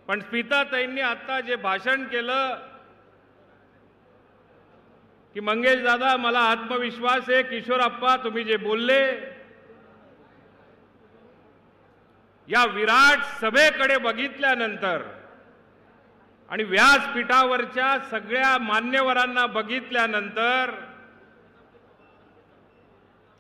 पण स्मिताताईंनी आता जे भाषण केलं की मंगेश दादा मला आत्मविश्वास आहे, किशोरप्पा तुम्ही जे बोलले या विराट सभेकडे बघितल्यानंतर आणि व्यासपीठावरच्या सगळ्या मान्यवरांना बघितल्यानंतर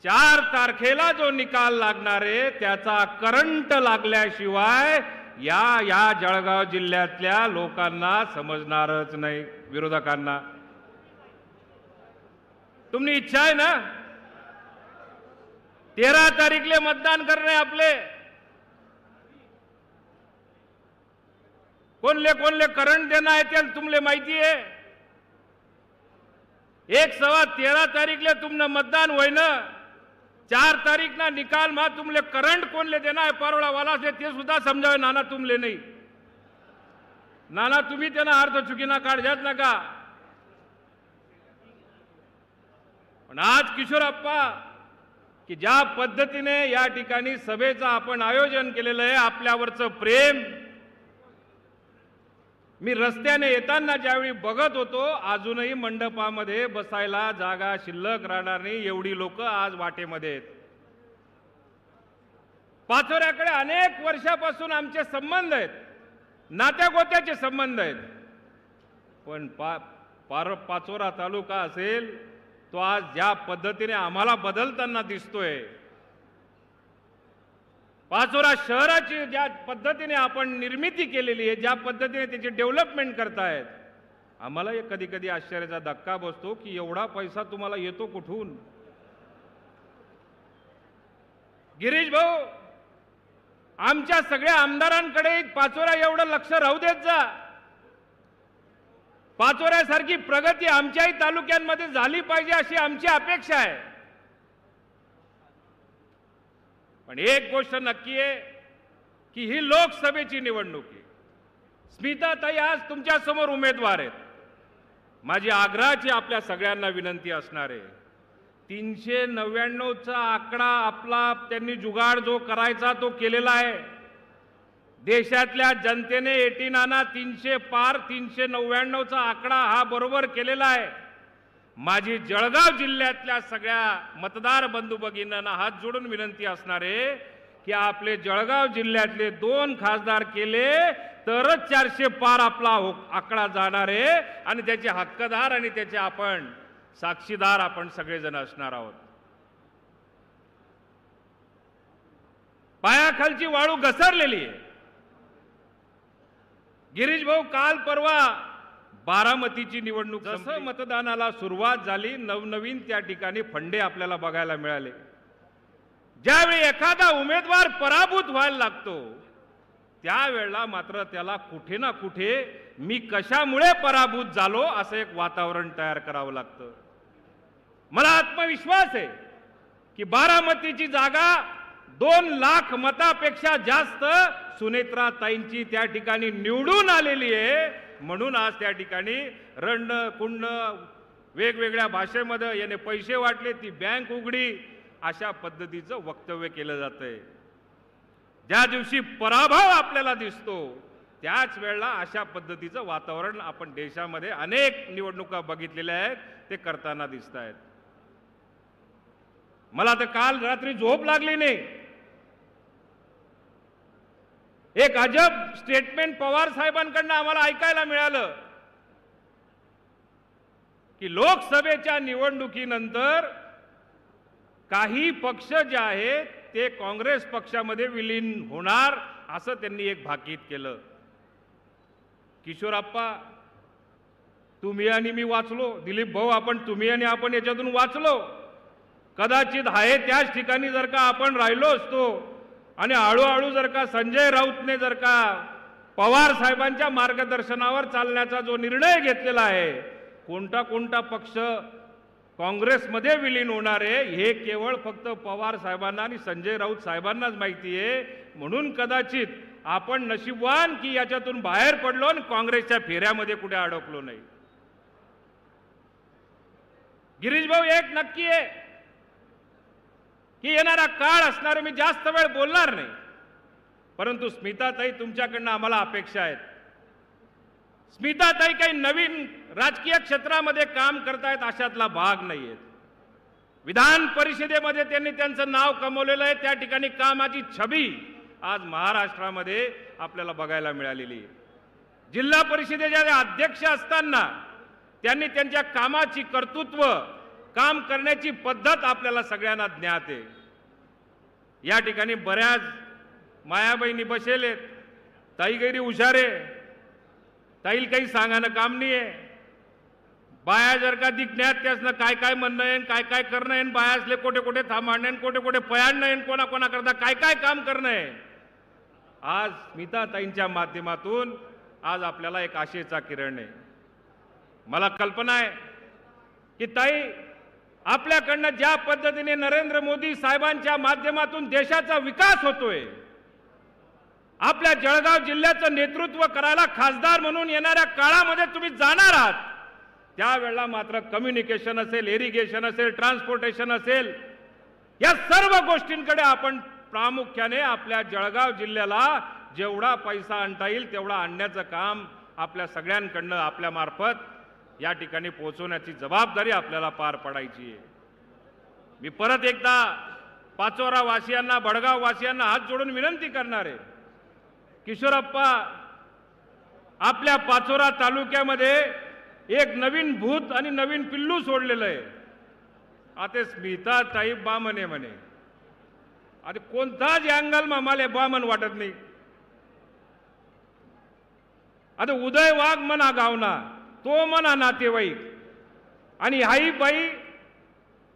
4 तारखेला जो निकाल लागणार आहे त्याचा करंट लागल्याशिवाय या जळगाव जिल्ह्यातल्या लोकांना समजणारच नाही, विरोधकांना। तुमनी इच्छा आहे ना 13 तारीखले मतदान करणे आपले कोणले करंट देना है ते तुमले माहिती है। 1 तारीखले तुमने मतदान होय ना 4 तारीख ना निकाल मा तुमले करंट कोणले देना है पारोळा वाला से ते सुद्धा समजावे नाना तुमले नाही। नाना तुम्ही त्यांना अर्थ चुकीना काढजात नका। पण आज किशोरप्पा की ज्या पद्धतीने या ठिकाणी सभेचं आपण आयोजन केलेलं आहे, आपल्यावरचं प्रेम मी रस्त्याने येताना ज्यावेळी बघत होतो अजूनही मंडपामध्ये बसायला जागा शिल्लक राहणार नाही एवढी लोक आज वाटेमध्ये आहेत। पाचोऱ्याकडे अनेक वर्षापासून आमचे संबंध आहेत, नात्यागोत्याचे संबंध आहेत, पण पाचोरा तालुका असेल तो आज ज्या पद्धतीने आम्हाला बदलताना दिसतोय, पाचोरा शहराची ज्या पद्धतीने आपण निर्मिती केलेली आहे, ज्या पद्धतीने त्याची डेव्हलपमेंट करतायत, आम्हाला कधी कधी आश्चर्याचा धक्का बसतो की एवढा पैसा तुम्हाला येतो कुठून। गिरीश भाऊ आमच्या सगळ्या आमदारांकडे पाचोरा एवढं लक्ष राहू देत जा। पाचोऱ्यासारखी प्रगती आमच्याही तालुक्यांमध्ये झाली पाहिजे अशी आमची अपेक्षा आहे। पण एक गोष्ट नक्की आहे की ही लोकसभेची निवडणूक आहे। स्मिताताई आज तुमच्या समोर उमेदवार आहेत। माझी आग्रहाची आपल्या सगळ्यांना विनंती असणार आहे 399चा आकडा आपला त्यांनी जुगाड जो करायचा तो केलेला आहे। देशातल्या जनतेने 18 आणा 300 पार 399चा आकडा हा बरोबर केलेला आहे। माझी जळगाव जिल्ह्यातल्या सगळ्या मतदार बंधू भगिनींना हात जोडून विनंती असणार आहे की आपले जळगाव जिल्ह्यातले 2 खासदार केले तरच 400 पार आपला आकडा जाणार आहे आणि त्याचे हक्कदार आणि त्याचे आपण साक्षीदार आपण सगळेजण असणार आहोत। पायाखालची वाळू घसरलेली आहे। गिरीश भाऊ काल परवा बारामतीची निवडणूक जसं मतदानाला सुरुवात झाली नवनवीन त्या ठिकाणी फंडे आपल्याला बघायला मिळाले। ज्यावेळी एखादा उमेदवार पराभूत व्हायला लागतो त्यावेळेला मात्र त्याला कुठे ना कुठे मी कशामुळे पराभूत झालो असं एक वातावरण तयार करावं लागतं। मला आत्मविश्वास आहे की बारामतीची जागा 2 लाख मतापेक्षा जास्त सुनेत्राताईंची त्या ठिकाणी निवडून आलेली आहे। म्हणून आज त्या ठिकाणी रण कुंड वेगवेगळ्या भाषेमध्ये याने पैसे वाटले ती बँक उघडी अशा पद्धतीचं वक्तव्य केलं जातंय। ज्या दिवशी पराभव आपल्याला दिसतो त्याच वेळेला अशा पद्धतीचं वातावरण आपण देशामध्ये अनेक निवडणुका बघितलेल्या आहेत ते करताना दिसत आहेत। मला तर काल रात्री झोप लागली नाही। एक अजब स्टेटमेंट पवार साहेबांकडून आम्हाला ऐकायला मिळालं की लोकसभेच्या निवडणुकीनंतर काही पक्ष जे आहेत ते काँग्रेस पक्षामध्ये विलीन होणार असं त्यांनी एक भाकीत केलं। किशोरप्पा तुम्ही आणि मी वाचलो, दिलीप भाऊ आपण तुम्ही आणि आपण याच्यातून वाचलो। कदाचित आहे त्याच ठिकाणी जर का आपण राहिलो असतो आणि हळूहळू जर का संजय राऊतने जर का पवार साहेबांच्या मार्गदर्शनावर चालण्याचा जो निर्णय घेतलेला आहे, कोणता पक्ष काँग्रेसमध्ये विलीन होणार आहे हे केवळ फक्त पवार साहेबांना आणि संजय राऊत साहेबांनाच माहिती आहे। म्हणून कदाचित आपण नशीबवान की याच्यातून बाहेर पडलो आणि काँग्रेसच्या फेऱ्यामध्ये कुठे अडकलो नाही। गिरीश भाऊ एक नक्की आहे की येणारा काळ असणार, मी जास्त वेळ बोलणार नाही, परंतु स्मिताताई तुमच्याकडनं आम्हाला अपेक्षा आहेत स्मिताताई काही नवीन राजकीय क्षेत्रामध्ये काम करतायत अशातला भाग नाहीये. विधान परिषदेमध्ये त्यांनी त्यांचं नाव कमवलेलं आहे. त्या ठिकाणी कामाची छबी आज महाराष्ट्रामध्ये आपल्याला बघायला मिळालेली आहे. जिल्हा परिषदेच्या अध्यक्ष असताना त्यांनी त्यांच्या कामाची कर्तृत्व, काम करण्याची पद्धत आपल्याला सगळ्यांना ज्ञात आहे. या ठिकाणी बऱ्याच मायाबहिणी बसेलेत. ताई गैरी हुशारे, ताईल काही सांगानं काम नाही आहे. बाया जर का दिखण्यात त्यासनं काय काय म्हणणं आहे, काय काय करणं आहे, बाया असले कोठे कोठे थांबणं, कोठे कोठे पयाणं आहे, कोणा कोणा करता काय काय काम करणं आहे. आज स्मिताताईंच्या माध्यमातून आज आपल्याला एक आशेचा किरण आहे. मला कल्पना आहे की ताई आपल्याकडनं ज्या पद्धतीने नरेंद्र मोदी साहेबांच्या माध्यमातून देशाचा विकास होतोय, आपल्या जळगाव जिल्ह्याचं नेतृत्व करायला खासदार म्हणून येणाऱ्या काळामध्ये तुम्ही जाणार आहात, त्यावेळेला मात्र कम्युनिकेशन असेल, इरिगेशन असेल, ट्रान्सपोर्टेशन असेल, या सर्व गोष्टींकडे आपण प्रामुख्याने आपल्या जळगाव जिल्ह्याला जेवढा पैसा आणता येईल तेवढा आणण्याचं काम आपल्या सगळ्यांकडनं आपल्या मार्फत या ठिकाणी पोहोचवण्याची जबाबदारी आपल्याला पार पाडायची आहे. मी परत एकदा पाचोरा वासियांना, भडगाव वासियांना हात जोडून विनंती करणार आहे. किशोरप्पा, आपल्या पाचोरा तालुक्यामध्ये एक नवीन भूत आणि नवीन पिल्लू सोडलेलं आहे. आता स्मिताताई बामणे म्हणे. आता कोणताच अँगल मला बामण वाटत नाही. आता उदय वाघ म्हणा गावना, तो म्हणा नातेवाईक, आणि हाई बाई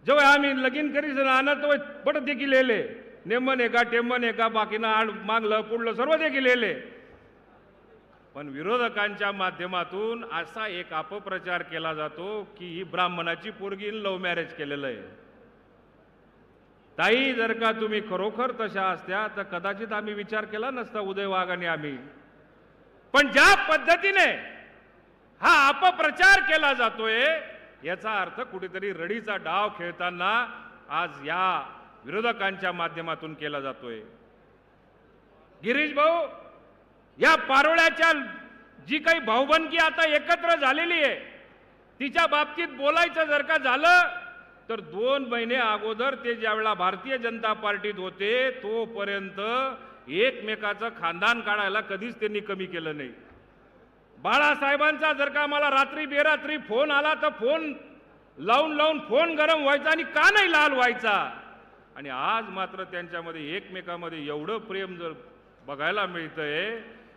जेव्हा आम्ही लगीन करीस राहणार तो बट देखील लेले नेमन एका टेमन एका बाकीनं आड मागलं पुढलं सर्व देखील लेले. पण विरोधकांच्या माध्यमातून असा एक अपप्रचार केला जातो की ही ब्राह्मणाची पोरगी लव्ह मॅरेज केलेलं आहे. ताई, जर का तुम्ही खरोखर तशा असत्या तर कदाचित आम्ही विचार केला नसता, उदय वाघ आणि आम्ही. पण ज्या पद्धतीने हा अपप्रचार केला जातोय याचा अर्थ कुठेतरी रडीचा डाव खेळताना आज या विरोधकांच्या माध्यमातून केला जातोय. गिरीश भाऊ, या पारोळ्याच्या जी काही भाऊबंदकी आता एकत्र झालेली आहे तिच्या बाबतीत बोलायचं जर का झालं तर 2 महिने अगोदर ते ज्यावेळेला भारतीय जनता पार्टीत होते तोपर्यंत एकमेकाचं खानदान काढायला कधीच त्यांनी कमी केलं नाही. बाळासाहेबांचा जर का मला रात्री बेरात्री फोन आला तर फोन लावून लावून फोन गरम व्हायचा आणि का नाही लाल व्हायचा. आणि आज मात्र त्यांच्यामध्ये एकमेकामध्ये एवढं प्रेम जर बघायला मिळतंय,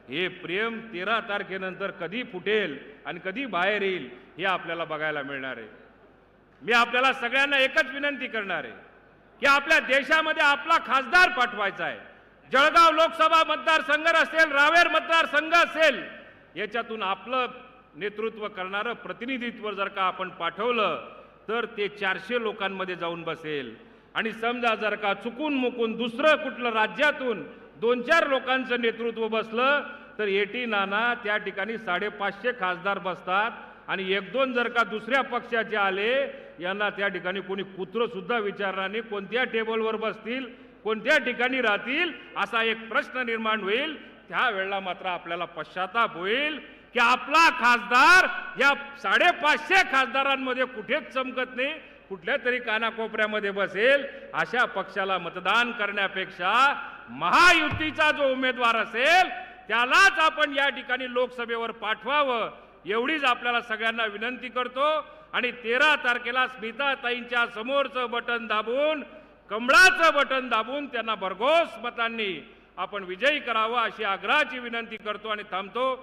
हे प्रेम 13 तारखेनंतर कधी फुटेल आणि कधी बाहेर येईल हे आपल्याला बघायला मिळणार आहे. मी आपल्याला सगळ्यांना एकच विनंती करणार आहे की आपल्या देशामध्ये आपला खासदार पाठवायचा आहे. जळगाव लोकसभा मतदारसंघ असेल, रावेर मतदारसंघ असेल, याच्यातून आपलं नेतृत्व करणारं प्रतिनिधित्व जर का आपण पाठवलं तर ते 400 लोकांमध्ये जाऊन बसेल. आणि समजा जर का चुकून मुकून दुसरं कुठलं राज्यातून 2-4 लोकांचं नेतृत्व बसलं तर एटी नाना त्या ठिकाणी 550 खासदार बसतात. आणि 1-2 जर का दुसऱ्या पक्षाचे आले यांना त्या ठिकाणी कोणी कुत्र सुद्धा विचारणार नाही, कोणत्या टेबलवर बसतील, कोणत्या ठिकाणी राहतील असा एक प्रश्न निर्माण होईल. त्यावेळेला मात्र आपल्याला पश्चाताप होईल की आपला खासदार या 550 खासदारांमध्ये कुठेच चमकत नाही, कुठल्या तरी कानाकोपऱ्यामध्ये बसेल. अशा पक्षाला मतदान करण्यापेक्षा महायुतीचा जो उमेदवार असेल त्यालाच आपण या ठिकाणी लोकसभेवर पाठवावं एवढीच आपल्याला सगळ्यांना विनंती करतो. आणि 13 तारखेला स्मिताताईंच्या समोरचं बटन दाबून, कमळाचं बटन दाबून त्यांना भरघोस मतांनी आपण विजयी करावं अशी आग्रहाची विनंती करतो आणि थांबतो.